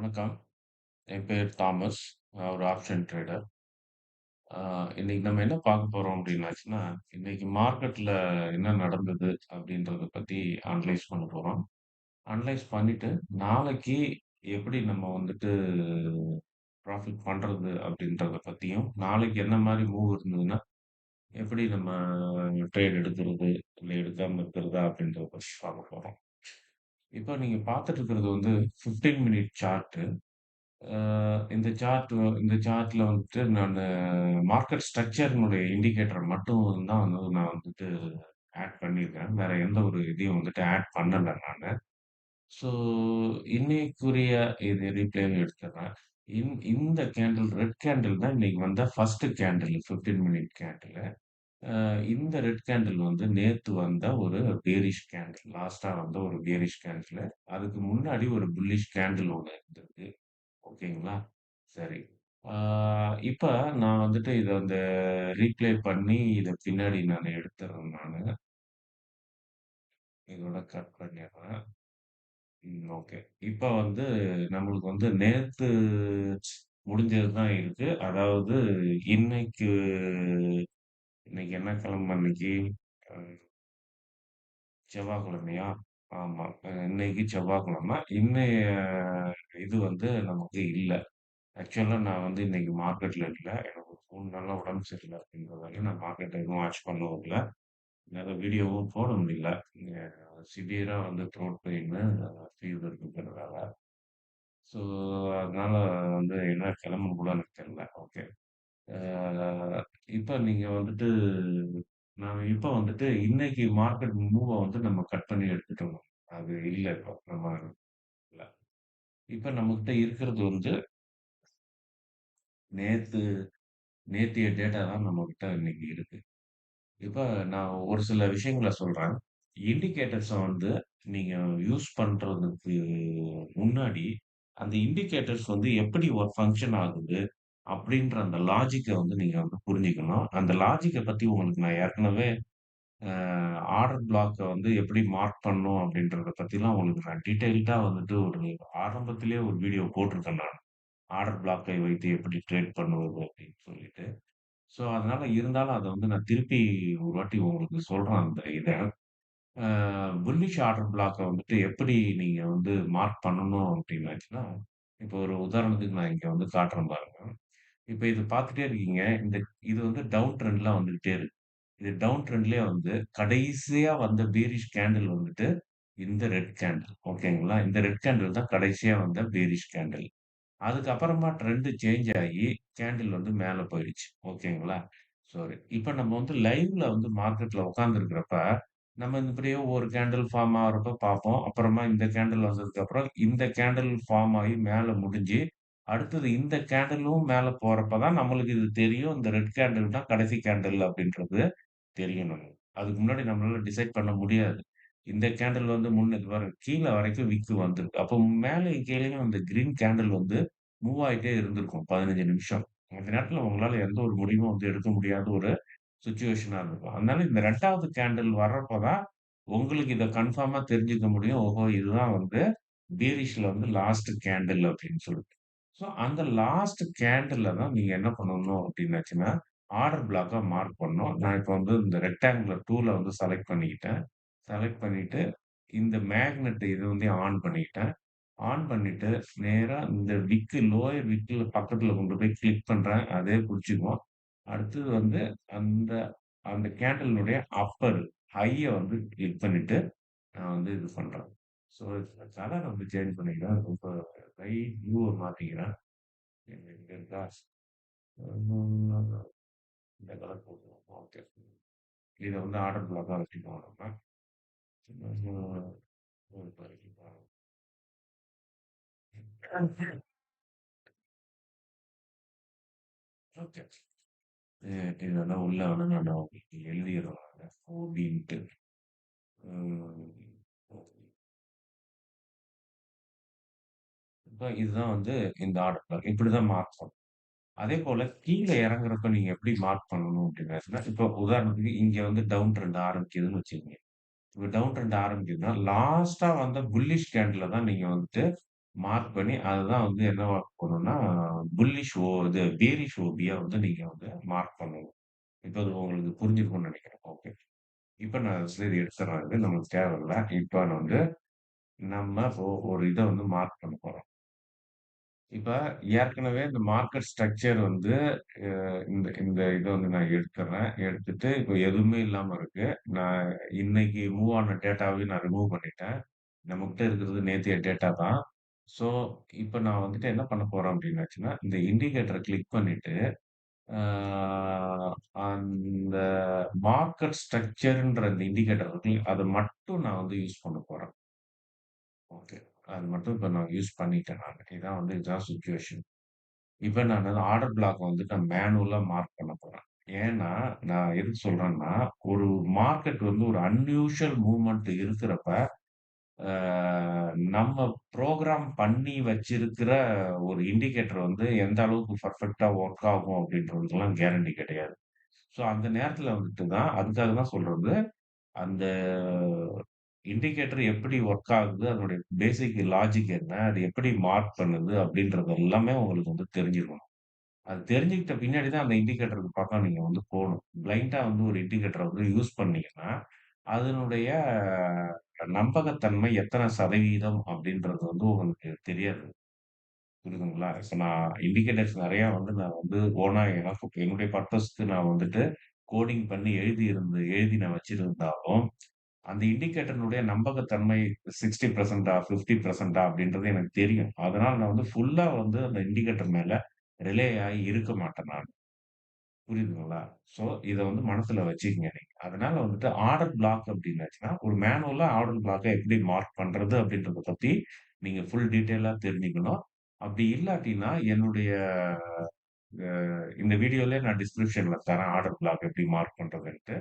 வணக்கம். என் பேர் தாமஸ். நான் ஒரு ஆப்ஷன் ட்ரேடர். ஆ இன்னைக்கு நம்ம என்ன பார்க்க போறோம் அப்டின்னாச்சுன்னா, இன்னைக்கு மார்க்கெட்ல என்ன நடந்தது அப்டின்றத பத்தி அனலைஸ் பண்ண போறோம். அனலைஸ் பண்ணிட்டு, நாளைக்கு எப்படி நம்ம வந்துட்டு ப்ராஃபிட் பண்றது அப்டின்றத பத்தியும், நாளைக்கு என்ன மாரி மூவ் இருந்ததுன்னா, எப்படி நம்ம ட்ரேட் எடுக்கிறது, இல்ல எடுக்காம இருக்கிறதா அப்டின்றத பத்தி பார்க்க போறோம். இப்ப நீங்க பார்த்துட்டு இருக்கிறது வந்து 15 மினிட் சார்ட். அ இந்த சார்ட்ல வந்துட்டு நானு மார்க்கெட் ஸ்ட்ரக்சர்னுடைய இண்டிகேட்டர் மட்டும் தான் வந்து நான் வந்துட்டு ஆட் பண்ணியிருக்கேன். வேற எந்த ஒரு இதையும் வந்துட்டு ஆட் பண்ணல நானு. ஸோ இன்னைக்குரிய இது ரீப்ளேவும் எடுத்துடுறேன். இந்த கேண்டில் ரெட் கேண்டில் தான் இன்னைக்கு வந்த ஃபர்ஸ்ட் கேண்டில் 15 மினிட் கேண்டில். இந்த ரெட் கேண்டில் வந்து நேத்து வந்த ஒரு பேரிஷ் கேண்டில். லாஸ்ட்டா வந்த ஒரு பேரிஷ் கேண்டில். அதுக்கு முன்னாடி ஒரு புல்லிஷ் கேண்டில் ஒண்ணு இருந்தது. ஓகேங்களா? சரி. ஆ இப்ப நான் வந்துட்டு இத வந்து ரீப்ளே பண்ணி இத பின்னாடி நானு எடுத்துர்றேன் நானு. இதோட கட் பண்ணிர்றேன். ஓகே. இப்ப வந்து நம்மளுக்கு வந்து நேத்து முடிஞ்சது தான் இருக்கு. அதாவது இன்னைக்கு இன்னைக்கு என்ன கிழமை இன்னைக்கு? அ செவ்வாய்க்கிழமையா? ஆமா. இன்னைக்கு செவ்வாய்க்கிழமை. இன்னைய இது வந்து நமக்கு இல்ல. ஆக்சுவலா நான் வந்து இன்னைக்கு மார்க்கெட்ல இல்ல. எனக்கு ஒரு 3 நாளா உடம்பு சரியில்ல அப்படின்றதால நான் மார்க்கெட்ட எதுவும் வாட்ச் பண்ணவும் இல்ல. என்னால வீடியோவும் போட முடியல. இங்க சிவியரா வந்து த்ரோட் பெயின்னு, ஃபீவர் இருக்குங்கிறதால. ஸோ அதனால வந்து என்ன கிளம்புன்னு கூட எனக்கு தெரியல. ஓகே. அ இப்ப நீங்க வந்துட்டு நான் இப்ப வந்துட்டு இன்னைக்கு மார்க்கெட் மூவ வந்து நம்ம கட் பண்ணி எடுத்துட்டோம். அது இல்ல இப்போ. நம்ம இல்ல. இப்ப நம்மகிட்ட இருக்கிறது வந்து நேத்து நேத்தைய டேட்டா தான் நம்மகிட்ட இன்னைக்கு இருக்கு. இப்ப நான் ஒரு சில விஷயங்கள சொல்றேன். இண்டிகேட்டர்ஸ வந்து நீங்க யூஸ் பண்றதுக்கு முன்னாடி, அந்த இண்டிகேட்டர்ஸ் வந்து எப்படி ஒரு ஃபங்ஷன் ஆகுது, அப்படின்ற அந்த லாஜிக்க வந்து நீங்க வந்து புரிஞ்சுக்கணும். அந்த லாஜிக்க பத்தி உங்களுக்கு நான் ஏற்கனவே அ ஆர்டர் பிளாக்க வந்து எப்படி மார்க் பண்ணணும் அப்படின்றத பத்திலாம் உங்களுக்கு நான் டீட்டெயில்டா வந்துட்டு ஒரு ஆரம்பத்திலேயே ஒரு வீடியோ போட்டிருக்கேன் நான். ஆர்டர் பிளாக்கை வைத்து எப்படி ட்ரேட் பண்ணுவது அப்படின்னு சொல்லிட்டு. ஸோ, அதனால இருந்தாலும் அத வந்து நான் திருப்பி ஒரு வாட்டி உங்களுக்கு சொல்றேன் அந்த இத. அ புல்லிஷ் ஆர்டர் பிளாக்க வந்துட்டு எப்படி நீங்க வந்து மார்க் பண்ணணும் அப்டின்னாச்சுன்னா, இப்போ ஒரு உதாரணத்துக்கு நான் இங்க வந்து காட்டுறேன் பாருங்க. இப்ப இது பார்த்துட்டே இருக்கீங்க. இது வந்து டவுன் ட்ரெண்ட்ல வந்துகிட்டே இருக்கு. இது டவுன் ட்ரெண்ட்லயே வந்து கடைசியா வந்த பேரிஷ் கேண்டில் வந்துட்டு இந்த ரெட் கேண்டில். ஓகேங்களா? இந்த ரெட் கேண்டில் தான் கடைசியா வந்த பேரிஷ் கேண்டில். அதுக்கப்புறமா ட்ரெண்ட் சேஞ்ச் ஆகி கேண்டில் வந்து மேல போயிடுச்சு. ஓகேங்களா? சாரி. இப்ப நம்ம வந்து லைவ்ல வந்து மார்க்கெட்ல உட்கார்ந்திருக்கிறப்ப, நம்ம இப்படியே ஒரு கேண்டில் ஃபார்ம் ஆகுறப்ப பார்ப்போம். அப்புறமா இந்த கேண்டில் வந்ததுக்கப்புறம், இந்த கேண்டில் ஃபார்ம் ஆகி மேல முடிஞ்சு, அடுத்தது இந்த கேண்டிலும் மேல போறப்ப தான் நம்மளுக்கு இது தெரியும். இந்த ரெட் கேண்டில் தான் கடைசி கேண்டில் அப்படின்றது தெரியும் நமக்கு. அதுக்கு முன்னாடி நம்மளால டிசைட் பண்ண முடியாது. இந்த கேண்டில் வந்து இது பாருங்க கீழ வரைக்கும் விக்கு வந்திருக்கு. அப்போ மேலயும் கீழயும் அந்த கிரீன் கேண்டில் வந்து மூவ் ஆயிட்டே இருந்திருக்கும் 15 நிமிஷம். அந்த நேரத்துல உங்களால எந்த ஒரு முடிவும் வந்து எடுக்க முடியாத ஒரு சிச்சுவேஷனா இருந்திருக்கும். அதனால இந்த 2வது கேண்டில் வர்றப்ப தான் உங்களுக்கு இத கன்ஃபார்மா தெரிஞ்சுக்க முடியும். ஓஹோ! இதுதான் வந்து பீரிஷ்ல வந்து லாஸ்ட் கேண்டில் அப்படின்னு சொல்லிட்டு. ஸோ அந்த லாஸ்ட் கேண்டில்ல தான் நீங்க என்ன பண்ணணும் அப்படின்னாச்சுன்னா, ஆர்டர் பிளாக்கா மார்க் பண்ணணும். நான் இப்ப வந்து இந்த ரெக்டாங்குலர் டூல வந்து செலக்ட் பண்ணிக்கிட்டேன். செலக்ட் பண்ணிட்டு, இந்த மேக்னெட் இது வந்து ஆன் பண்ணிக்கிட்டேன். ஆன் பண்ணிட்டு, நேரா இந்த லோயர் விக்ல பக்கத்துல கொண்டு போய் கிளிக் பண்றேன். அதே புடிச்சுக்கும். அடுத்தது வந்து அந்த அந்த கேண்டில்னுடைய அப்பர் ஹைய வந்து கிளிக் பண்ணிட்டு, நான் வந்து இது பண்றேன். ஸோ கலர் வந்து சேஞ்ச் பண்ணிக்கிறேன். ரொம்ப லைட் ப்ளூவ மாத்திக்கிறேன். இங்க இருக்கா? ம் இந்த கலர் போட்டுருவோம். ஓகே. இத வந்து ஆர்டர் பிளாக்கா வச்சுக்குவோம் நம்ம. ம். ஓகே. இதெல்லாம் உள்ள வந்து நான் உங்களுக்கு எழுதிடுறேன். ஓபின்ட்டு. ம். இப்ப இதுதான் வந்து இந்த ஆர்டர் பிளாக். இப்படிதான் மார்க் பண்ணணும். அதேபோல கீழ இறங்குறப்ப நீங்க எப்படி மார்க் பண்ணணும் அப்படின்னா, இப்போ உதாரணத்துக்கு இங்க வந்து டவுன் ட்ரெண்ட் ஆரம்பிக்குதுன்னு வச்சுக்கங்க. இப்ப டவுன் ட்ரெண்ட் ஆரம்பிக்குதுன்னா, லாஸ்ட்டா வந்த புல்லிஷ் கேண்டில்ல தான் நீங்க வந்துட்டு மார்க் பண்ணி அதுதான் வந்து என்னவா போணும்னா, புல்லிஷ் இது பேரிஷ் ஓபியா வந்து நீங்க வந்து மார்க் பண்ணணும். இப்ப அது உங்களுக்கு புரிஞ்சிருக்கும்னு நெனைக்கிறேன். ஓகே. இப்ப நான் சரி எடுத்துறேன் இது நமக்கு தேவையில்ல. இப்ப நான் வந்து நம்ம இப்போ ஒரு இத வந்து மார்க் பண்ண போறோம். இப்ப ஏற்கனவே இந்த மார்க்கெட் ஸ்ட்ரக்சர் வந்து அ இந்த இந்த இத வந்து நான் எடுத்துறேன். எடுத்துட்டு இப்ப எதுவுமே இல்லாம இருக்கு. நான் இன்னைக்கு மூவ் ஆன டேட்டாவையும் நான் ரிமூவ் பண்ணிட்டேன். நம்மகிட்ட இருக்கிறது நேத்தைய டேட்டா தான். ஸோ, இப்ப நான் வந்துட்டு என்ன பண்ண போறேன் அப்டின்னாச்சுன்னா, இந்த இண்டிகேட்டர கிளிக் பண்ணிட்டு, ஆ அந்த மார்க்கெட் ஸ்ட்ரக்சர்ன்ற அந்த இண்டிகேட்டர் இருக்குல்ல, அத மட்டும் நான் வந்து யூஸ் பண்ண போறேன். ஓகே. அது மட்டும் இப்ப நான் யூஸ் பண்ணிட்டேன் நானு. இதான் சிச்சுவேஷன். இப்ப நான் அந்த ஆர்டர் பிளாக் வந்துட்டு நான் மேனுவலா மார்க் பண்ண போறேன். ஏன்னா, நான் எதுக்கு சொல்றேன்னா, ஒரு மார்க்கெட் வந்து ஒரு அன்யூசுவல் மூவ்மென்ட் இருக்கிறப்ப, ஆ நம்ம புரோகிராம் பண்ணி வச்சிருக்கிற ஒரு இண்டிகேட்டர் வந்து எந்த அளவுக்கு பெர்ஃபெக்ட்டா ஒர்க் ஆகும் அப்படின்றதுக்கெல்லாம் கேரண்டி கிடையாது. ஸோ அந்த நேரத்துல வந்துட்டு தான் அதுக்காக தான் சொல்றது. அந்த இண்டிகேட்டர் எப்படி ஒர்க் ஆகுது? அதனுடைய பேசிக் லாஜிக் என்ன? அது எப்படி மார்க் பண்ணுது? அப்படின்றது எல்லாமே உங்களுக்கு வந்து தெரிஞ்சிருக்கணும். அது தெரிஞ்சுக்கிட்ட பின்னாடி தான் அந்த இண்டிகேட்டருக்கு பக்கம் நீங்க வந்து போணும். பிளைண்டா வந்து ஒரு இண்டிகேட்டர வந்து யூஸ் பண்ணீங்கன்னா, அதனுடைய நம்பகத்தன்மை எத்தன சதவீதம் அப்படின்றது வந்து உங்களுக்கு தெரியாது. புரியுதுங்களா? இப்ப நான் இண்டிகேட்டர்ஸ் நெறையா வந்து நான் வந்து ஓனா எனக்கு என்னுடைய பர்ப்பஸ்க்கு நான் வந்துட்டு கோடிங் பண்ணி எழுதி நான் வச்சிருந்தாலும், அந்த இண்டிகேட்டர்னுடைய நம்பகத்தன்மை 60% 50% அப்படின்றது எனக்கு தெரியும். அதனால நான் வந்து ஃபுல்லா வந்து அந்த இண்டிகேட்டர் மேல ரிலே ஆயி இருக்க மாட்டேன் நானு. புரியுதுங்களா? ஸோ இத வந்து மனசுல வச்சுக்கங்க நீங்க. அதனால வந்துட்டு ஆர்டர் பிளாக் அப்டின்னாச்சுன்னா, ஒரு மேனுவலா ஆர்டர் பிளாக்க எப்படி மார்க் பண்றது அப்படின்றத பத்தி நீங்க ஃபுல் டீட்டெயிலா தெரிஞ்சுக்கணும். அப்படி இல்லாட்டினா என்னுடைய அ இந்த வீடியோலயே நான் டிஸ்கிரிப்ஷன்ல தரேன் ஆர்டர் பிளாக் எப்படி மார்க் பண்றதுன்ட்டு.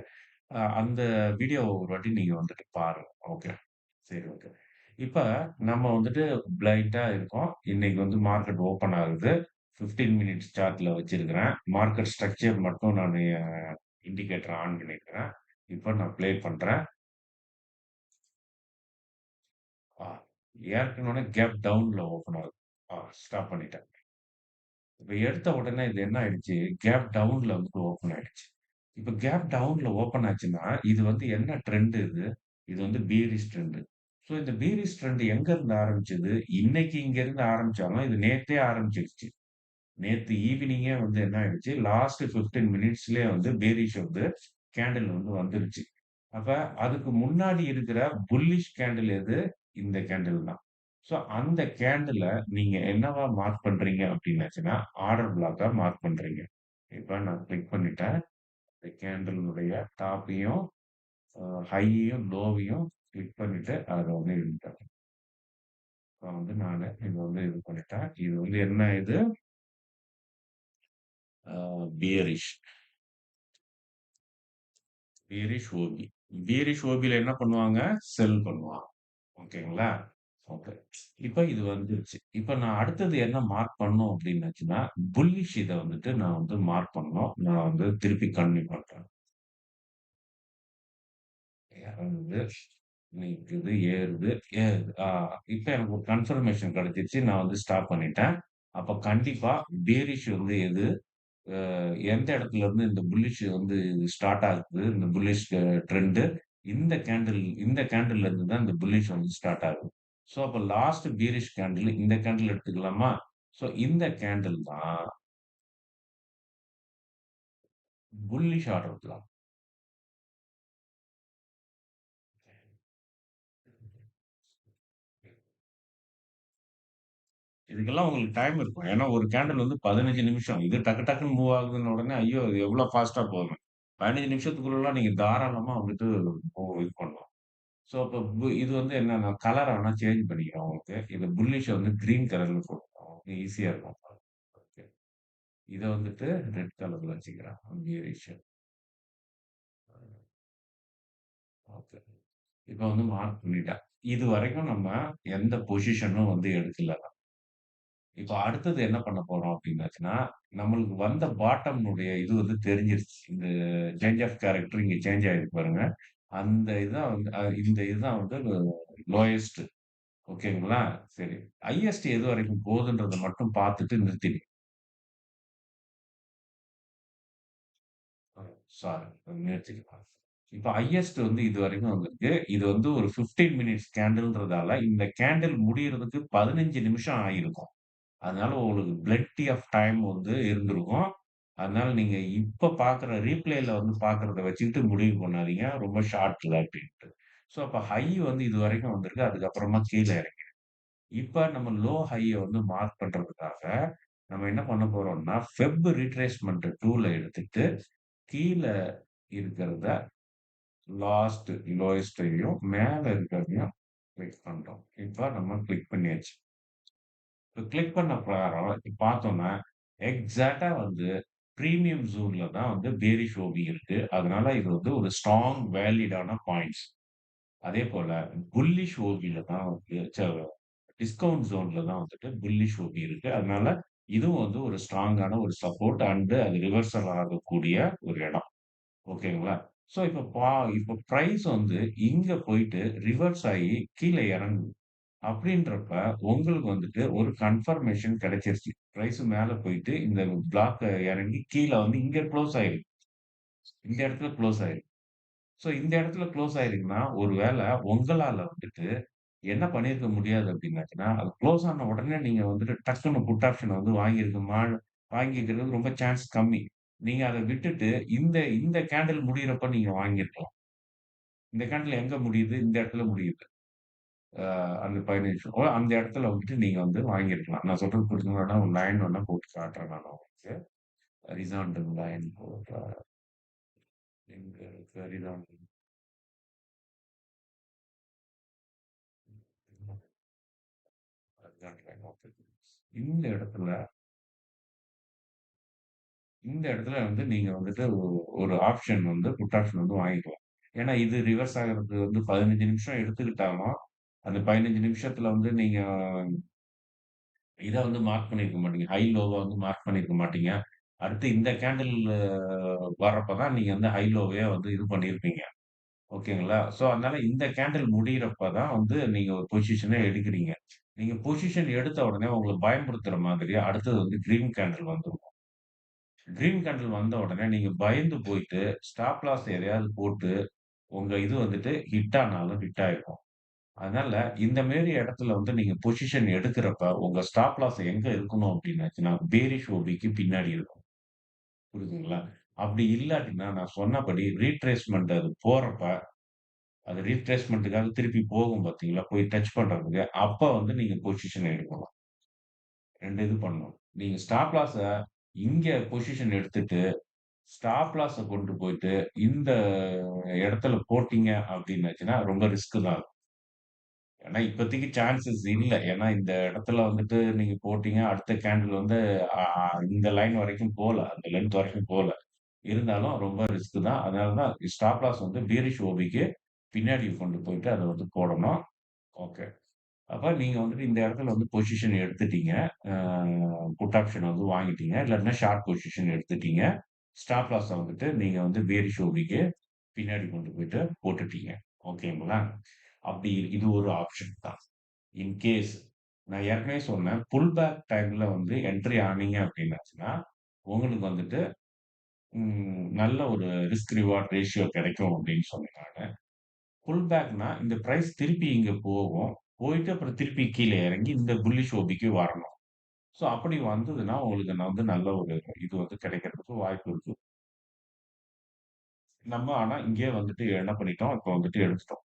அந்த வீடியோவ ஒரு வாட்டி நீங்க வந்துட்டு பாருங்க. ஓகே. சரி, ஓகே. இப்ப நம்ம வந்துட்டு பிளைண்டா இருக்கோம். இன்னைக்கு வந்து மார்க்கெட் ஓப்பன் ஆகுது. 15 மினிட்ஸ் சார்ட்ல வச்சிருக்கிறேன். மார்க்கெட் ஸ்ட்ரக்சர் மட்டும் நானு இண்டிகேட்டர் ஆன் பண்ணியிருக்கிறேன். இப்ப நான் ப்ளே பண்றேன். ஆ ஏற்கனவே கேப் டவுன்ல ஓப்பன் ஆகுது. ஸ்டாப் பண்ணிட்டேன். இப்ப எடுத்த உடனே இது என்ன ஆயிடுச்சு, கேப் டவுன்ல வந்து ஓப்பன் ஆயிடுச்சு. இப்ப கேப் டவுன்ல ஓப்பன் ஆச்சுன்னா, இது வந்து என்ன ட்ரெண்ட் இது? இது வந்து பீரிஷ் ட்ரெண்ட். ஸோ இந்த பீரிஷ் ட்ரெண்ட் எங்க இருந்து ஆரம்பிச்சது? இன்னைக்கு இங்க இருந்து ஆரம்பிச்சாலும், இது நேத்தே ஆரம்பிச்சிருச்சு. நேத்து ஈவினிங்கே வந்து என்ன ஆயிடுச்சு, லாஸ்ட் 15 மினிட்ஸ்லயே வந்து பேரிஷ் வந்து கேண்டில் வந்து வந்துருச்சு. அப்ப அதுக்கு முன்னாடி இருக்கிற புல்லிஷ் கேண்டில் எது? இந்த கேண்டில் தான். ஸோ அந்த கேண்டில நீங்க என்னவா மார்க் பண்றீங்க அப்டின்னாச்சுன்னா, ஆர்டர் பிளாக்கா மார்க் பண்றீங்க. இப்ப நான் கிளிக் பண்ணிட்டேன். இந்த கேண்டில்னுடைய டாப்பையும், ஹையயும், லோவையும் கிளிக் பண்ணிட்டு அத வந்து எடுத்துட்டேன். இப்ப வந்து நானு இத வந்து இது பண்ணிட்டேன். இது வந்து என்ன இது? பியரிஷ். பீரிஷ் ஓபி. பீரிஷ் ஓபில என்ன பண்ணுவாங்க? செல் பண்ணுவாங்க. ஓகேங்களா? ஓகே. இப்ப இது வந்துருச்சு. இப்ப நான் அடுத்தது என்ன மார்க் பண்ணணும் அப்டின்னாச்சுன்னா, புல்லிஷ் இத வந்துட்டு நான் வந்து மார்க் பண்ணணும். நான் வந்து திருப்பி கன்டின்யூ பண்றேன். இறங்குது, நிக்குது, ஏறுது, ஏறுது. இப்ப எனக்கு ஒரு கன்ஃபர்மேஷன் கிடைச்சிருச்சு. நான் வந்து ஸ்டாப் பண்ணிட்டேன். அப்ப கண்டிப்பா பேரிஷ் வந்து எது? எந்த இடத்துல இருந்து இந்த புல்லிஷ் வந்து ஸ்டார்ட் ஆகுது. இந்த புல்லிஷ் ட்ரெண்ட் இந்த கேண்டில்ல இருந்து தான் இந்த புல்லிஷ் வந்து ஸ்டார்ட் ஆகுது. ஸோ அப்ப லாஸ்ட் பீரிஷ் கேண்டில் இந்த கேண்டில் எடுத்துக்கலாமா? ஸோ இந்த கேண்டில் தான் புல்லிஷ் ஆர்டர் பிளாக். இதுக்கெல்லாம் உங்களுக்கு டைம் இருக்கும். ஏன்னா ஒரு கேண்டில் வந்து 15 நிமிஷம். இது டக்கு டக்குன்னு மூவ் ஆகுதுன்ன உடனே, ஐயோ! இது எவ்வளோ ஃபாஸ்ட்டா போகுது. 15 நிமிஷத்துக்குள்ளலாம் நீங்க தாராளமா வந்துட்டு இது பண்ணலாம். ஸோ அப்ப இது வந்து என்னன்னா, கலர வேணா சேஞ்ச் பண்ணிக்கிறேன் உங்களுக்கு. இது புல்லிஷ வந்து கிரீன் கலர்ல போட்டுக்கிறோம். ஈஸியா இருக்கும். ஓகே. இத வந்துட்டு ரெட் கலர்ல வச்சுக்கிறேன். பியரிஷ். ஓகே. இப்ப வந்து மார்க் பண்ணிட்டேன். இதுவரைக்கும் நம்ம எந்த பொசிஷனும் வந்து எடுக்கல. இப்ப அடுத்தது என்ன பண்ண போறோம் அப்டின்னாச்சுன்னா, நம்மளுக்கு வந்த பாட்டம்னுடைய இது வந்து தெரிஞ்சிருச்சு. இந்த சேஞ்ச் ஆஃப் கேரக்டர் இங்க சேஞ்ச் ஆயிருக்கு பாருங்க. அந்த இதுதான் வந்து இந்த இதுதான் வந்து லோயஸ்ட். ஓகேங்களா? சரி. ஹையஸ்ட் எதுவரைக்கும் போகுதுன்றத மட்டும் பார்த்துட்டு நிறுத்திடுங்க. சாரி நிறுத்திக்கலாம். இப்ப ஹையஸ்ட் வந்து இதுவரைக்கும் வந்திருக்கு. இது வந்து ஒரு 15 மினிட்ஸ் கேண்டில்ன்றதால, இந்த கேண்டில் முடியறதுக்கு 15 நிமிஷம் ஆயிருக்கும். அதனால உங்களுக்கு பிளென்டி ஆஃப் டைம் வந்து இருந்திருக்கும். அதனால நீங்க இப்ப பார்க்குற ரீப்ளேல வந்து பார்க்கிறத வச்சுக்கிட்டு முடிவு பண்ணாதீங்க. ரொம்ப ஷார்ட்ல அப்டின்ட்டு. ஸோ அப்ப ஹை வந்து இதுவரைக்கும் வந்திருக்கு. அதுக்கப்புறமா கீழ இறங்கி இப்ப நம்ம லோ ஹைய வந்து மார்க் பண்றதுக்காக, நம்ம என்ன பண்ண போறோம்னா, ஃபெப் ரிட்ரேஸ்மென்ட் டூல எடுத்துட்டு, கீழ இருக்கிறத லாஸ்ட் லோயஸ்ட்டையும், மேல இருக்கிறதையும் கிளிக் பண்றோம். இப்ப நம்ம கிளிக் பண்ணியாச்சு. இப்ப கிளிக் பண்ண பிரகாரம் இப்ப பார்த்தோம்னா, எக்ஸாக்ட்டா வந்து பிரீமியம் ஜோன்ல தான் வந்து பேரிஷ் ஓவி இருக்கு. அதனால இது வந்து ஒரு ஸ்ட்ராங் வேலிடான பாயிண்ட்ஸ். அதேபோல புல்லிஷ் ஓவில தான் வந்து டிஸ்கவுண்ட் ஜோன்ல தான் வந்துட்டு புல்லிஷ் ஓவி இருக்கு. அதனால இதுவும் வந்து ஒரு ஸ்ட்ராங்கான ஒரு சப்போர்ட் அண்ட் அது ரிவர்சல் ஆகக்கூடிய ஒரு இடம். ஓகேங்களா? ஸோ இப்ப பிரைஸ் வந்து இங்க போயிட்டு ரிவர்ஸ் ஆயி கீழ இறங்குது. அப்படின்றப்ப உங்களுக்கு வந்துட்டு ஒரு கன்ஃபர்மேஷன் கிடைச்சிருச்சு. பிரைஸ் மேல போயிட்டு இந்த பிளாக் இறங்கி கீழ வந்து இங்க குளோஸ் ஆயிருக்கு. இந்த இடத்துல குளோஸ் ஆயிருக்கு. ஸோ இந்த இடத்துல குளோஸ் ஆயிருக்குன்னா, ஒரு வேள உங்களால வந்துட்டு என்ன பண்ணியிருக்க முடியாது அப்படின்னாச்சுன்னா, அது குளோஸ் ஆன உடனே நீங்க வந்துட்டு டக்குனு புட் ஆப்ஷன வந்து வாங்கியிருக்கிறது ரொம்ப சான்ஸ் கம்மி. நீங்க அத விட்டுட்டு இந்த இந்த கேண்டில் முடியிறப்ப நீங்க வாங்கியிருக்கலாம். இந்த கேண்டில் எங்க முடியுது? இந்த இடத்துல முடியுது. அந்த 15 நிமிஷம். அந்த இடத்துல வந்துட்டு நீங்க வந்து வாங்கியிருக்கலாம். நான் சொல்றது புரியுதுங்களா? ஒரு லைன் வேணா போட்டு காட்டுறேன் நான் உங்களுக்கு. ஹரிசாண்டல் லைன் போடுறேன். எங்க இருக்கு ஹரிசாண்டல் ஹரிசாண்டல் லைன் ஓகே. இந்த இடத்துல இந்த இடத்துல வந்து நீங்க வந்துட்டு ஒரு ஆப்ஷன் வந்து புட் ஆப்ஷன் வந்து வாங்கிக்கலாம். ஏன்னா இது ரிவர்ஸ் ஆகுறதுக்கு வந்து 15 நிமிஷம் எடுத்துக்கிட்டாலும், அந்த 15 நிமிஷத்துல வந்து நீங்க இத வந்து மார்க் பண்ணியிருக்க மாட்டீங்க. ஹை லோவ வந்து மார்க் பண்ணியிருக்க மாட்டீங்க. அடுத்து இந்த கேண்டில் வர்றப்ப தான் நீங்க வந்து ஹை லோவயே வந்து இது பண்ணியிருப்பீங்க. ஓகேங்களா? ஸோ அதனால இந்த கேண்டில் முடியிறப்ப தான் வந்து நீங்க ஒரு பொசிஷனே எடுக்குறீங்க. நீங்க பொசிஷன் எடுத்த உடனே உங்கள பயமுறுத்துற மாதிரி அடுத்தது வந்து கிரீன் கேண்டில் வந்துரும். கிரீன் கேண்டில் வந்த உடனே நீங்க பயந்து போயிட்டு ஸ்டாப் லாஸ் எதையாவது போட்டு உங்க இது வந்துட்டு ஹிட் ஆனாலும் ஹிட் ஆயிருக்கும். அதனால இந்த மேரி இடத்துல வந்து நீங்க பொசிஷன் எடுக்கிறப்ப உங்க ஸ்டாப் லாஸ் எங்க இருக்கணும் அப்டின்னாச்சுன்னா, பேரிஷ் ஓபிக்கு பின்னாடி இருக்கும். புரியுதுங்களா? அப்படி இல்லாட்டினா நான் சொன்னபடி ரீட்ரேஸ்மென்ட் அது போறப்ப, அது ரீட்ரேஸ்மென்ட்க்காக திருப்பி போகும் பார்த்தீங்களா? போய் டச் பண்றதுக்கு, அப்ப வந்து நீங்க பொசிஷன் எடுக்கணும். 2 இது பண்ணணும். நீங்க ஸ்டாப் லாஸ இங்க பொசிஷன் எடுத்துட்டு ஸ்டாப் லாஸ கொண்டு போயிட்டு, இந்த இடத்துல போட்டீங்க அப்டின்னாச்சுன்னா, ரொம்ப ரிஸ்க் தான். ஏன்னா இப்போதைக்கு சான்சஸ் இல்ல. ஏன்னா இந்த இடத்துல வந்துட்டு நீங்க போட்டீங்க, அடுத்த கேண்டில் வந்து அ அ இந்த லைன் வரைக்கும் போல. அந்த லென்த் வரைக்கும் போல. இருந்தாலும் ரொம்ப ரிஸ்க் தான். அதனால தான் ஸ்டாப் லாஸ் வந்து பீரிஷ் ஓபிக்கு பின்னாடி கொண்டு போயிட்டு அத வந்து போடணும். ஓகே. அப்ப நீங்க வந்துட்டு இந்த இடத்துல வந்து பொசிஷன் எடுத்துட்டீங்க. அ புட் ஆப்ஷன் வந்து வாங்கிட்டீங்க. இல்லாட்டினா ஷார்ட் பொசிஷன் எடுத்துட்டீங்க. ஸ்டாப் லாஸ வந்துட்டு நீங்க வந்து பேரிஷ் ஓபிக்கு பின்னாடி கொண்டு போயிட்டு போட்டுட்டீங்க. ஓகேங்களா? அப்படி இது ஒரு ஆப்ஷன் தான். இன் கேஸ் நான் ஏற்கனவே சொன்னேன். புல் பேக் டைம்ல வந்து என்ட்ரி ஆனீங்க அப்படின்னாச்சுன்னா, உங்களுக்கு வந்துட்டு நல்ல ஒரு ரிஸ்க் ரிவார்ட் ரேஷியோ கிடைக்கும் அப்படின்னு சொன்னேன் நானு. புல் பேக்னா இந்த பிரைஸ் திருப்பி இங்க போகும். போயிட்டு அப்புறம் திருப்பி கீழ இறங்கி இந்த புல்லிஷ் ஓபிக்கு வரணும். ஸோ அப்படி வந்ததுன்னா, உங்களுக்கு நான் வந்து நல்ல ஒரு இது வந்து கிடைக்கிறதுக்கு வாய்ப்பு இருக்கு. நம்ம ஆனா இங்கேயே வந்துட்டு என்ன பண்ணிட்டோம், இப்ப வந்துட்டு எடுத்துட்டோம்.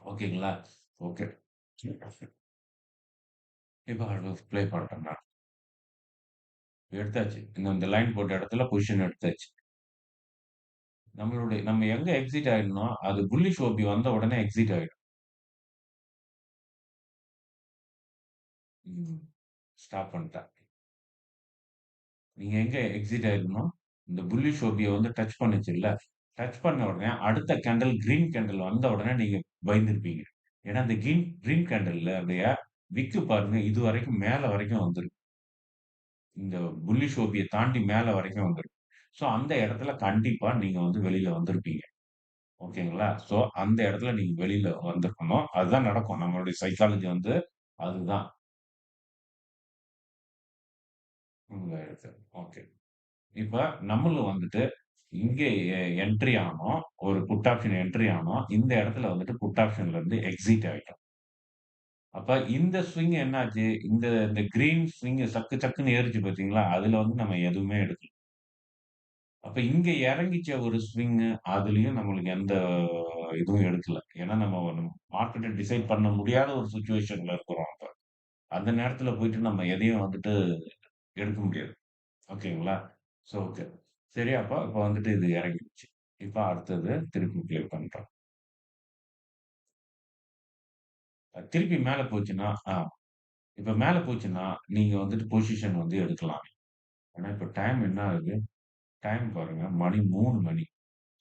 ஓகேங்களா? ஓகே. இப்ப அடுத்து ப்ளே பண்றேன் நான். எடுத்தாச்சு. இந்த லைன் போட்ட இடத்துல பொசிஷன் எடுத்தாச்சு. நம்ம எங்க எக்ஸிட் ஆயிடணும், அது புல்லிஷ் ஓபி வந்த உடனே எக்ஸிட் ஆயிடும். ம். ஸ்டாப் பண்ணிட்டேன். நீங்க எங்க எக்ஸிட் ஆயிரணும், இந்த புல்லிஷ் ஓபிய வந்து டச் பண்ணுச்சுல்ல, டச் பண்ண உடனே அடுத்த கேண்டில் கிரீன் கேண்டில் வந்த உடனே நீங்க பயந்திருப்பீங்க. ஏன்னா, அந்த கிரீன் கேண்டில்ல உடைய விக்கு பாருங்க இதுவரைக்கும் மேல வரைக்கும் வந்திருக்கு. இந்த புல்லிஷ் ஓபிய தாண்டி மேல வரைக்கும் வந்திருக்கு. ஸோ அந்த இடத்துல கண்டிப்பா நீங்க வந்து வெளியில வந்திருப்பீங்க. ஓகேங்களா? ஸோ அந்த இடத்துல நீங்க வெளில வந்துரணும். அதுதான் நடக்கும். நம்மளுடைய சைக்காலஜி வந்து அதுதான். உங்க இருக்கு. ஓகே. இப்ப நம்மளும் வந்துட்டு இங்கே என்ட்ரி ஆனோம். ஒரு புட் ஆப்ஷன் என்ட்ரி ஆனோம். இந்த இடத்துல வந்துட்டு புட் ஆப்ஷன்ல இருந்து எக்ஸிட் ஆயிட்டோம். அப்ப இந்த ஸ்விங் என்னாச்சு? இந்த இந்த கிரீன் ஸ்விங் சக்கு சக்குன்னு ஏறுச்சு பார்த்தீங்களா? அதுல வந்து நம்ம எதுவுமே எடுக்கல. அப்ப இங்க இறங்கிச்ச ஒரு ஸ்விங் அதுலயும் நம்மளுக்கு எந்த இதுவும் எடுக்கல. ஏன்னா நம்ம மார்க்கெட்ட டிசைட் பண்ண முடியாத ஒரு சிச்சுவேஷன்ல இருக்கிறோம் அப்ப. அந்த நேரத்துல போயிட்டு நம்ம எதையும் வந்துட்டு எடுக்க முடியாது. ஓகேங்களா? So okay. சரி அப்ப இப்ப வந்துட்டு இது இறங்கிடுச்சு. இப்ப அடுத்தது திருப்பி ப்ளே பண்றோம். திருப்பி மேல போச்சுன்னா இப்ப மேல போச்சுன்னா, நீங்க வந்துட்டு பொசிஷன் வந்து எடுக்கலாம். ஆனா இப்ப டைம் என்ன ஆகுது? டைம் பாருங்க. மணி 3 மணி.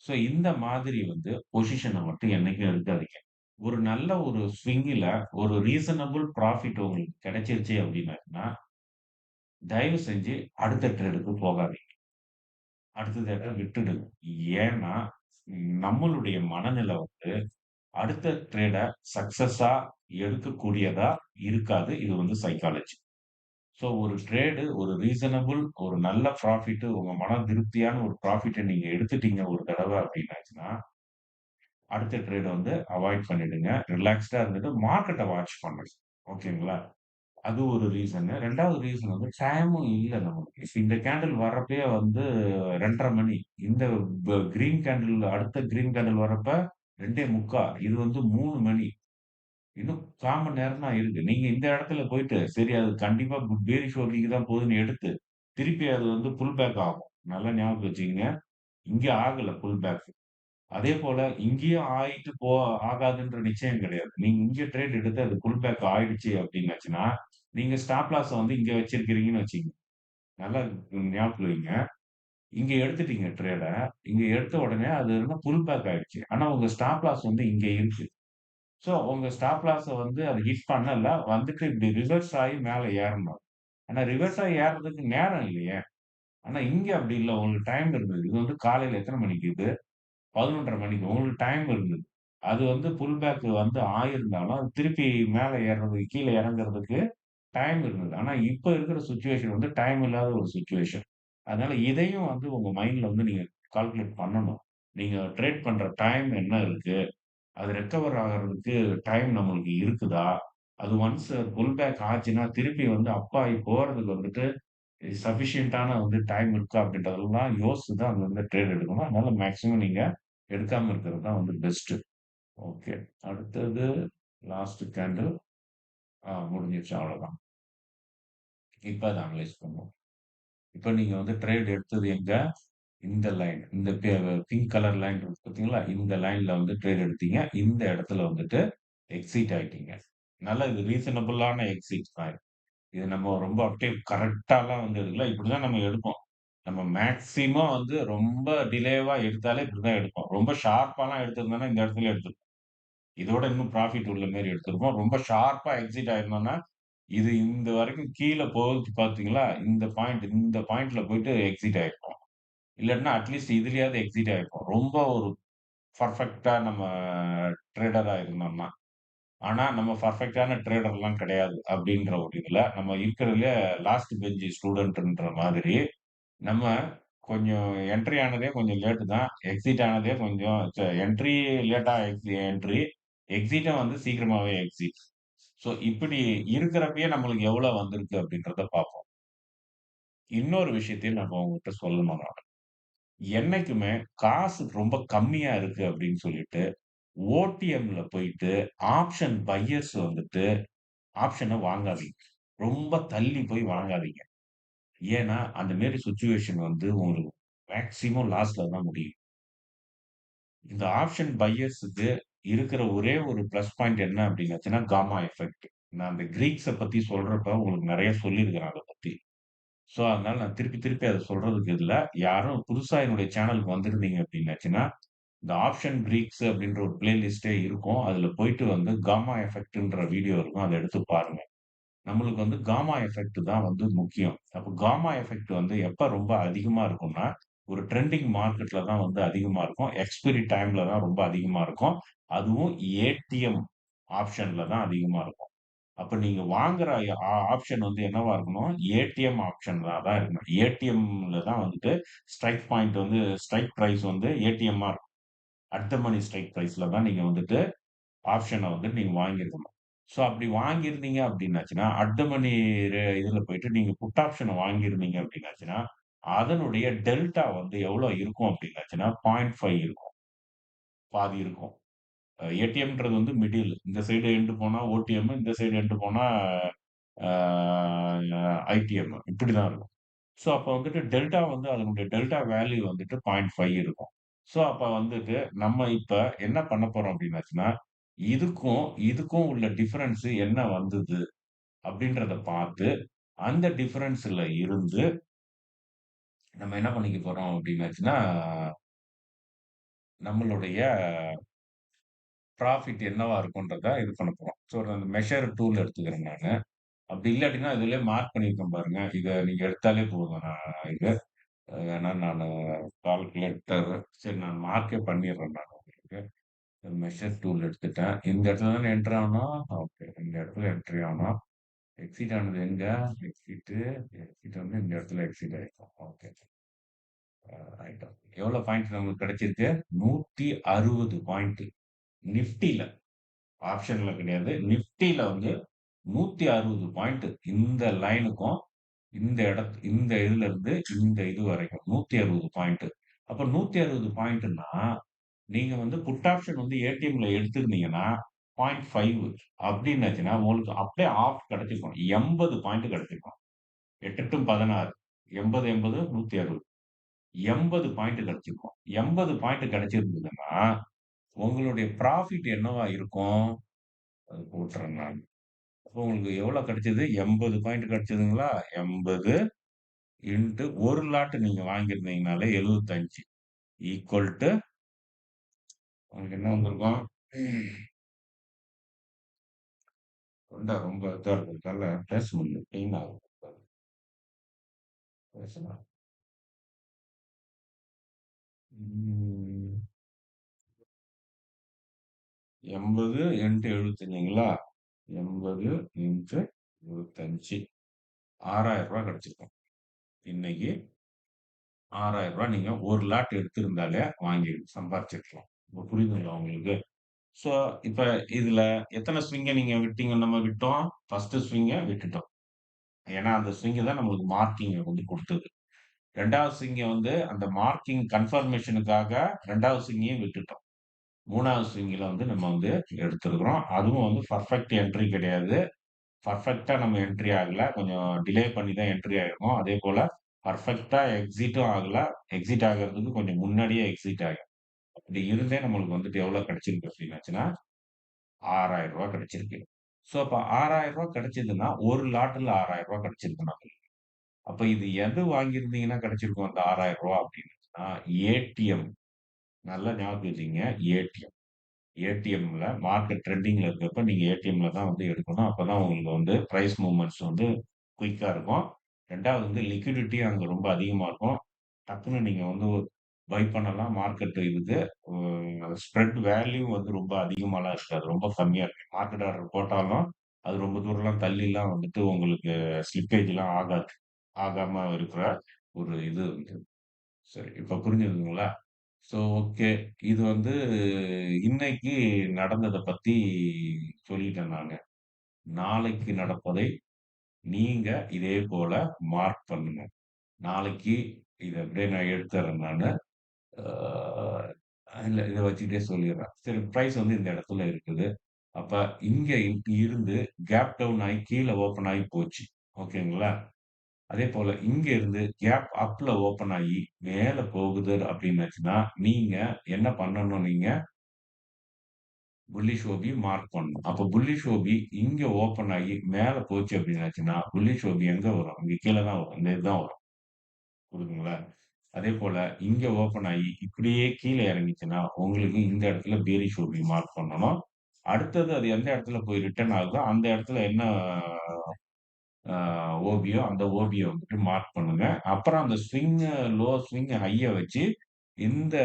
ஸோ இந்த மாதிரி வந்து பொசிஷன மட்டும் என்னைக்கும் எடுக்காதீங்க. ஒரு நல்ல ஒரு ஸ்விங்கில ஒரு ரீசனபிள் ப்ராஃபிட் உங்களுக்கு கிடைச்சிருச்சு அப்டின்னாங்கன்னா, தயவு செஞ்சு அடுத்த ட்ரேடுக்கு போகாதீங்க. அடுத்த ட்ரேட விட்டுடுங்க. ஏன்னா, நம்மளுடைய மனநிலை வந்து அடுத்த ட்ரேட சக்சஸா எடுக்கக்கூடியதா இருக்காது. இது வந்து சைக்காலஜி. ஸோ ஒரு ட்ரேடு ஒரு ரீசனபிள் ஒரு நல்ல ப்ராஃபிட் உங்க மன திருப்தியான ஒரு ப்ராஃபிட்ட நீங்க எடுத்துட்டீங்க ஒரு தடவ அப்டின்னாச்சுன்னா, அடுத்த ட்ரேட வந்து அவாய்ட் பண்ணிடுங்க. ரிலாக்ஸ்டா இருந்துட்டு மார்க்கெட்ட வாட்ச் பண்ணுங்க. ஓகேங்களா? அது ஒரு ரீசனு. 2வது ரீசன் வந்து டைமும் இல்ல நமக்கு. இப்ப இந்த கேண்டில் வர்றப்பயே வந்து 2:30 மணி. இந்த கிரீன் கேண்டில் அடுத்த கிரீன் கேண்டில் வரப்ப 2:45 இது வந்து 3 மணி. இன்னும் 1/4 மணி நேரம் தான் இருக்கு. நீங்க இந்த இடத்துல போயிட்டு, சரி அது கண்டிப்பா பேரிஷ் ஓப்பனிங் தான் போகுதுன்னு எடுத்து, திருப்பி அது வந்து புல் பேக் ஆகும். நல்லா ஞாபகம் வச்சுக்கங்க. இங்க ஆகல புல் பேக். அதேபோல இங்கேயும் ஆயிட்டு ஆகாதுன்ற நிச்சயம் கிடையாது. நீங்க இங்க ட்ரேட் எடுத்து அது புல் பேக் ஆயிடுச்சு அப்டின்னாச்சுன்னா, நீங்க ஸ்டாப் லாஸ வந்து இங்க வச்சிருக்கிறீங்கன்னு வச்சுக்கங்க. நல்லா ஞாபகம் வைங்க. இங்க எடுத்துட்டீங்க ட்ரேட. இங்க எடுத்த உடனே அது என்ன புல் பேக் ஆயிடுச்சு. ஆனா உங்க ஸ்டாப் லாஸ் வந்து இங்க இருக்கு. ஸோ உங்க ஸ்டாப் லாஸ வந்து அது ஹிட் பண்ணல. வந்துட்டு இப்டி ரிவர்ஸ் ஆயி மேல ஏறணும். ஆனா ரிவர்ஸ் ஆயி ஏறுறதுக்கு நேரம் இல்லையே! ஆனா இங்க அப்டி இல்ல. உங்களுக்கு டைம் இருந்தது. இது வந்து காலையில எத்தன மணிக்கு இது? 11:30 மணிக்கு. உங்களுக்கு டைம் இருந்தது. அது வந்து புல் பேக் வந்து ஆயிருந்தாலும், அது திருப்பி மேல ஏறுறதுக்கு, கீழ இறங்குறதுக்கு டைம் இருந்தது. ஆனா இப்ப இருக்கிற சிச்சுவேஷன் வந்து டைம் இல்லாத ஒரு சிச்சுவேஷன். அதனால இதையும் வந்து உங்க மைண்ட்ல வந்து நீங்க கால்குலேட் பண்ணணும். நீங்க ட்ரேட் பண்ற டைம் என்ன இருக்கு? அது ரெக்கவர் ஆகுறதுக்கு டைம் நம்மளுக்கு இருக்குதா? அது ஒன்ஸ் புல் பேக் ஆச்சுன்னா, திருப்பி வந்து அப் ஆயி போறதுக்கு வந்துட்டு சஃபிஷியன்ட்டான வந்து டைம் இருக்கா? அப்படின்றதெல்லாம் யோசிச்சு தான் அது வந்து ட்ரேட் எடுக்கணும். அதனால மேக்ஸிமம் நீங்க எடுக்காம இருக்கிறது தான் வந்து பெஸ்ட்டு. ஓகே. அடுத்தது லாஸ்ட் கேண்டில். முடிஞ்சிருச்சு அவ்வளோதான். இப்ப அத அனலைஸ் பண்ணுவோம். இப்ப நீங்க வந்து ட்ரேட் எடுத்தது எங்க? இந்த லைன். இந்த பிங்க் கலர் லைன் இருக்கு பார்த்தீங்களா? இந்த லைன்ல வந்து ட்ரேட் எடுத்தீங்க. இந்த இடத்துல வந்துட்டு எக்ஸிட் ஆயிட்டீங்க. நல்ல இது ரீசனபிளான எக்ஸிட் தான் இது. இது நம்ம ரொம்ப அப்படியே கரெக்ட்டாலாம் வந்து எடுக்கல. இப்படிதான் நம்ம எடுப்போம். நம்ம மேக்ஸிமம் வந்து ரொம்ப டிலேவா எடுத்தாலே இப்படிதான் எடுப்போம். ரொம்ப ஷார்ப்பாலாம் எடுத்திருந்தோம்னா இந்த இடத்துல எடுத்திருப்போம். இதோட இன்னும் ப்ராஃபிட் உள்ள மாரி எடுத்திருப்போம். ரொம்ப ஷார்ப்பா எக்ஸிட் ஆயிருந்தோம்னா, இது இந்த வரைக்கும் கீழ போகுது பார்த்தீங்களா? இந்த பாயிண்ட்ல போயிட்டு எக்ஸிட் ஆயிருப்போம். இல்லாட்டினா அட்லீஸ்ட் இதுலயாவது எக்ஸிட் ஆயிருப்போம். ரொம்ப ஒரு பெர்ஃபெக்ட்டா நம்ம ட்ரேடரா இருந்தோம்னா. ஆனா, நம்ம பெர்ஃபெக்ட்டான ட்ரேடர்லாம் கிடையாது. அப்டின்ற ஒரு இதுல, நம்ம இருக்கிறதுலயே லாஸ்ட் பெஞ்ச் ஸ்டூடண்ட்ன்ற மாதிரி, நம்ம கொஞ்சம் என்ட்ரி ஆனதே கொஞ்சம் லேட்டு தான். எக்ஸிட் ஆனதே கொஞ்சம் என்ட்ரி லேட்டா என்ட்ரி. எக்ஸிட்டும் வந்து சீக்கிரமாவே எக்ஸிட். ஸோ இப்படி இருக்கிறப்பயே நம்மளுக்கு எவ்வளோ வந்திருக்கு அப்படின்றத பார்ப்போம். இன்னொரு விஷயத்தையும் நம்ம உங்ககிட்ட சொல்லணும் நானு. என்னைக்குமே காசு ரொம்ப கம்மியா இருக்கு அப்படின்னு சொல்லிட்டு, ஓடிஎம்ல போயிட்டு ஆப்ஷன் பையர்ஸ் வந்துட்டு ஆப்ஷன வாங்காதீங்க. ரொம்ப தள்ளி போய் வாங்காதீங்க. ஏன்னா, அந்த மாரி சிச்சுவேஷன் வந்து உங்களுக்கு மேக்ஸிமம் லாஸ்ல தான் முடியும். இந்த ஆப்ஷன் பையர்ஸுக்கு இருக்கிற ஒரே ஒரு பிளஸ் பாயிண்ட் என்ன அப்டின்னாச்சுன்னா, காமா எஃபெக்ட். நான் அந்த கிரீக்ஸ பத்தி சொல்றப்ப உங்களுக்கு நெறைய சொல்லியிருக்கிறேன் அத பத்தி. ஸோ, அதனால நான் திருப்பி திருப்பி அத சொல்றதுக்கு இல்ல. யாரும் புதுசா என்னுடைய சேனலுக்கு வந்திருந்தீங்க அப்டின்னாச்சுன்னா, இந்த ஆப்ஷன் கிரீக்ஸ் அப்டின்ற ஒரு பிளேலிஸ்ட்டே இருக்கும். அதுல போயிட்டு வந்து காமா எஃபெக்ட்ன்ற வீடியோ இருக்கும். அத எடுத்து பாருங்க. நம்மளுக்கு வந்து காமா எஃபெக்ட் தான் வந்து முக்கியம். அப்ப காமா எஃபெக்ட் வந்து எப்ப ரொம்ப அதிகமா இருக்கும்னா, ஒரு ட்ரெண்டிங் மார்க்கெட்ல தான் வந்து அதிகமா இருக்கும். எக்ஸ்பைரி டைம்ல தான் ரொம்ப அதிகமா இருக்கும். அதுவும் ஏடிஎம் ஆப்ஷன்ல தான் அதிகமா இருக்கும். அப்ப நீங்க வாங்குற ஆப்ஷன் வந்து என்னவா இருக்கணும்? ஏடிஎம் ஆப்ஷன்ல தான் இருக்கணும். ஏடிஎம்ல தான் வந்துட்டு ஸ்ட்ரைக் பாயிண்ட் வந்து ஸ்ட்ரைக் பிரைஸ் வந்து ஏடிஎம்மா இருக்கும். அட் த மனி ஸ்ட்ரைக் பிரைஸ்ல தான் நீங்க வந்துட்டு ஆப்ஷன வந்து நீங்க வாங்கியிருக்கணும். ஸோ அப்படி வாங்கியிருந்தீங்க அப்படின்னாச்சுன்னா, அட் த மனி இதுல போயிட்டு நீங்க புட் ஆப்ஷன வாங்கியிருந்தீங்க அப்படின்னாச்சுன்னா, அதனுடைய டெல்டா வந்து எவ்வளோ இருக்கும் அப்படின்னாச்சுன்னா, 0.5 இருக்கும். பாதி இருக்கும். ஏடிஎம்ன்றது வந்து மிடில். இந்த சைடு எண்டு போனா ஓடிஎம், இந்த சைடு எண்டு போனா ஆ ஐடிஎம் இப்படிதான் இருக்கும். ஸோ அப்ப வந்துட்டு டெல்டா வந்து அதனுடைய டெல்டா வேல்யூ வந்துட்டு 0.5 இருக்கும். ஸோ அப்ப வந்துட்டு நம்ம இப்ப என்ன பண்ண போறோம் அப்படின்னாச்சுன்னா, இதுக்கும், இதுக்கும் உள்ள டிஃபரன்ஸ் என்ன வந்தது அப்படின்றத பார்த்து, அந்த டிஃபரன்ஸ்ல இருந்து நம்ம என்ன பண்ணிக்க போறோம் அப்படின்னாச்சுன்னா, நம்மளுடைய ப்ராஃபிட் என்னவா இருக்குன்றத இது பண்ண போறோம். ஸோ அந்த மெஷர் டூல் எடுத்துக்கிறேன் நானு. அப்படி இல்லாட்டினா இதிலயே மார்க் பண்ணியிருக்கேன் பாருங்க. இத நீங்க எடுத்தாலே போதும். இது வேணா நானு கால்குலேட்டர் சரி நான் மார்க்கே பண்ணிடுறேன் நான் உங்களுக்கு. மெஷர் டூல் எடுத்துட்டேன். இந்த இடத்துல தானே என்டர் ஆகணும். ஓகே. இந்த இடத்துல என்ட்ரி ஆகணும். எக்ஸிட் ஆனது எங்க? எக்ஸிட் வந்து இந்த இடத்துல எக்ஸிட் ஆயிருக்கும். ஓகே. ரைட். எவ்வளோ பாயிண்ட் நமக்கு கிடைச்சிருக்கு? 160 பாயிண்ட். நிஃப்டில. ஆப்ஷன்ல கிடையாது. நிஃப்டில வந்து 160 பாயிண்ட் இந்த லைனுக்கும் இந்த இதுல இருந்து இந்த இது வரைக்கும் 160 பாயிண்ட். அப்ப 160 பாயிண்ட்னா, நீங்க வந்து புட் ஆப்ஷன் வந்து ஏடிஎம்ல எடுத்திருந்தீங்கன்னா 0.5 அப்டின்னாச்சுன்னா, உங்களுக்கு அப்படியே ஆஃப் கிடைச்சிருக்கும். 80 பாயிண்ட் கிடைச்சிருக்கும். 8 8 16 80 80 160 80 பாயிண்ட் கிடைச்சிருக்கும். 80 பாயிண்ட் கிடைச்சிருந்ததுன்னா, உங்களுடைய ப்ராஃபிட் என்னவா இருக்கும்? அது போட்டுறேன் நான். அப்போ உங்களுக்கு எவ்வளோ கிடைச்சது? 80 பாயிண்ட் கிடைச்சதுங்களா? 80 இன்டு 1 லாட் நீங்க வாங்கியிருந்தீங்கனாலே 75 ஈக்குவல் டூ உங்களுக்கு என்ன வந்திருக்கும்? தொண்டை ரொம்ப இதா இருக்கிறதால பேச முடியல. பெயின் ஆகுது. பேசலாம். ம். 80 இன்டு 75ங்களா? 80 இன்டு 75 ரூ. 6,000 கிடைச்சிருக்கும். இன்னைக்கு ரூ. 6,000 நீங்க 1 லாட் எடுத்திருந்தாலே வாங்கி சம்பாரிச்சிருக்கலாம். இப்ப புரியுதுங்களா உங்களுக்கு? ஸோ, இப்ப இதுல எத்தன ஸ்விங்க நீங்க விட்டீங்க நம்ம விட்டோம்? ஃபர்ஸ்ட் ஸ்விங்க விட்டுட்டோம். ஏன்னா, அந்த ஸ்விங் தான் நம்மளுக்கு மார்க்கிங்க வந்து குடுத்தது. 2வது ஸ்விங்க வந்து அந்த மார்க்கிங் கன்ஃபர்மேஷனுக்காக 2வது ஸ்விங்கையும் விட்டுட்டோம். 3வது ஸ்விங்ல வந்து நம்ம வந்து எடுத்திருக்கிறோம். அதுவும் வந்து பெர்ஃபெக்ட் என்ட்ரி கிடையாது. பெர்ஃபெக்ட்டா நம்ம என்ட்ரி ஆகல. கொஞ்சம் டிலே பண்ணி தான் என்ட்ரி ஆயிருக்கும். அதேபோல பெர்ஃபெக்ட்டா எக்ஸிட்டும் ஆகல. எக்ஸிட் ஆகறதுக்கு கொஞ்சம் முன்னாடியே எக்ஸிட் ஆயிரும். அப்படி இருந்தே நம்மளுக்கு வந்துட்டு எவ்வளோ கிடைச்சிருக்கு அப்படின்னாச்சுன்னா, ரூ. 6,000 கிடைச்சிருக்கு. ஸோ, அப்ப ரூ. 6,000 கிடைச்சதுன்னா, ஒரு லாட்ல ரூ. 6,000 கிடைச்சிருக்கு நமக்கு. அப்ப இது எது வாங்கியிருந்தீங்கன்னா கிடைச்சிருக்கும் அந்த ரூ. 6,000 அப்படின்னா, ஏடிஎம். நல்லா ஞாபகம் வச்சுக்கங்க. ஏடிஎம். ஏடிஎம்ல மார்க்கெட் ட்ரெண்டிங்ல இருக்கப்ப நீங்க ஏடிஎம்ல தான் வந்து எடுக்கணும். அப்பதான் உங்களுக்கு வந்து பிரைஸ் மூவ்மெண்ட்ஸ் வந்து குயிக்கா இருக்கும். 2வது வந்து லிக்விடிட்டி அங்க ரொம்ப அதிகமா இருக்கும். டக்குனு நீங்க வந்து பை பண்ணலாம். மார்க்கெட் இதுக்கு ஸ்ப்ரெட் வேல்யூ வந்து ரொம்ப அதிகமாலாம் இருக்காது. ரொம்ப கம்மியா இருக்கு. மார்க்கெட் ஆர்டர் போட்டாலும், அது ரொம்ப தூரம்லாம் தள்ளிலாம் வந்துட்டு உங்களுக்கு ஸ்லிப்பேஜ்லாம் ஆகாது. ஆகாம இருக்கிற ஒரு இது வந்து. சரி, இப்ப புரிஞ்சுதுங்களா? So okay. இது வந்து இன்னைக்கு நடந்தத பத்தி சொல்லிட்டேன் நானு. நாளைக்கு நடப்பதை நீங்க இதே போல மார்க் பண்ணுங்க. நாளைக்கு இத அப்படியே நான் எடுத்துர்றேன் நானு. இல்ல இத வச்சுக்கிட்டே சொல்லிர்றேன். சரி பிரைஸ் வந்து இந்த இடத்துல இருக்குது. அப்ப இங்க இருந்து கேப் டவுன் ஆயி கீழ ஓப்பன் ஆயி போச்சு. ஓகேங்களா? அதேபோல இங்க இருந்து கேப் அப்ல ஓப்பன் ஆகி மேல போகுது அப்படின்னாச்சுன்னா, நீங்க என்ன பண்ணணும் நீங்க? புல்லிஷ் ஓபி மார்க் பண்ணணும். அப்ப புல்லிஷ் ஓபி இங்க ஓப்பன் ஆகி மேல போச்சு அப்படின்னாச்சுன்னா, புல்லிஷ் ஓபி எங்க வரும்? இங்க கீழ தான் வரும். இந்த இதுதான் வரும். புரியுதுங்களா? அதேபோல இங்க ஓப்பன் ஆகி இப்படியே கீழ இறங்கிச்சுன்னா, உங்களுக்கு இந்த இடத்துல பேரிஷ் ஓபி மார்க் பண்ணணும். அடுத்தது அது எந்த இடத்துல போய் ரிட்டர்ன் ஆகுதோ, அந்த இடத்துல என்ன ஆ ஓபியோ, அந்த ஓபிய வந்துட்டு மார்க் பண்ணுங்க. அப்புறம் அந்த லோ ஸ்விங், ஹைய வச்சு இந்த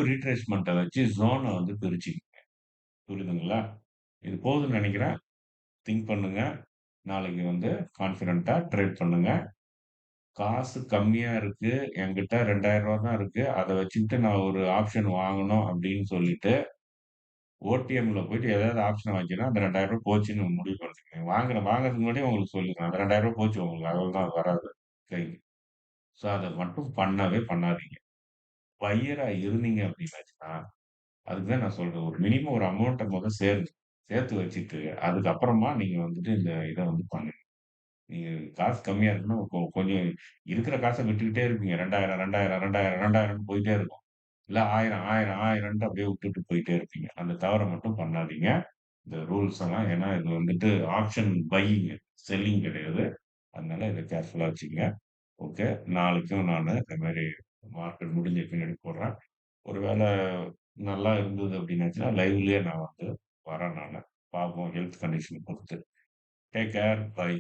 ரீட்ரேஸ்மென்ட்ட வச்சு ஜோன வந்து பிரிச்சுக்கங்க. புரியுதுங்களா? இது போதும்னு நெனைக்கிறேன். திங்க் பண்ணுங்க. நாளைக்கு வந்து கான்ஃபிடென்ட்டா ட்ரேட் பண்ணுங்க. காசு கம்மியா இருக்கு. என்கிட்ட ரூ. 2000 தான் இருக்கு. அத வச்சுக்கிட்டு நான் ஒரு ஆப்ஷன் வாங்கணும் அப்படின்னு சொல்லிட்டு, ஓடிஎம்ல போயிட்டு ஏதாவது ஆப்ஷன் வாங்கிங்கன்னா, அந்த ரூ. 2000 போச்சுன்னு முடிவு பண்ணிக்கங்க. வாங்குறதுக்கு முன்னாடியே உங்களுக்கு சொல்லிடுறேன். அந்த ரூ. 2000 போச்சு உங்களுக்கு. அவ்வளவுதான் அது வராது கைக்கு. ஸோ அத மட்டும் பண்ணவே பண்ணாதீங்க. பையரா இருந்தீங்க அப்படின்னாச்சுன்னா, அதுக்கு தான் நான் சொல்றேன். ஒரு மினிமம் ஒரு அமௌண்ட்ட சேர்த்து வச்சுட்டு, அதுக்கப்புறமா நீங்க வந்துட்டு இந்த இத வந்து பண்ணுங்க. நீங்க காசு கம்மியா இருக்குன்னா, கொஞ்சம் இருக்கிற காச விட்டுக்கிட்டே இருப்பீங்க. 2000, 2000, 2000, 2000ன்னு போயிட்டே இருக்கும். இல்ல 1000, 1000, 1000ன்ட்டு அப்படியே விட்டுட்டு போயிட்டே இருப்பீங்க. அந்த தவற மட்டும் பண்ணாதீங்க. இந்த ரூல்ஸ் எல்லாம். ஏன்னா இது வந்துட்டு ஆப்ஷன் பையிங், செல்லிங் கிடையாது. அதனால இத கேர்ஃபுல்லா வச்சுக்கங்க. ஓகே. நாளைக்கும் நானு இந்த மாரி மார்க்கெட் முடிஞ்ச பின்னாடி போடுறேன். ஒரு வேள நல்லா இருந்தது அப்படின்னாச்சுன்னா, லைவ்லயே நான் வந்து வரேன் நானு. பார்ப்போம் ஹெல்த் கண்டிஷன் பொறுத்து. Take care. பை.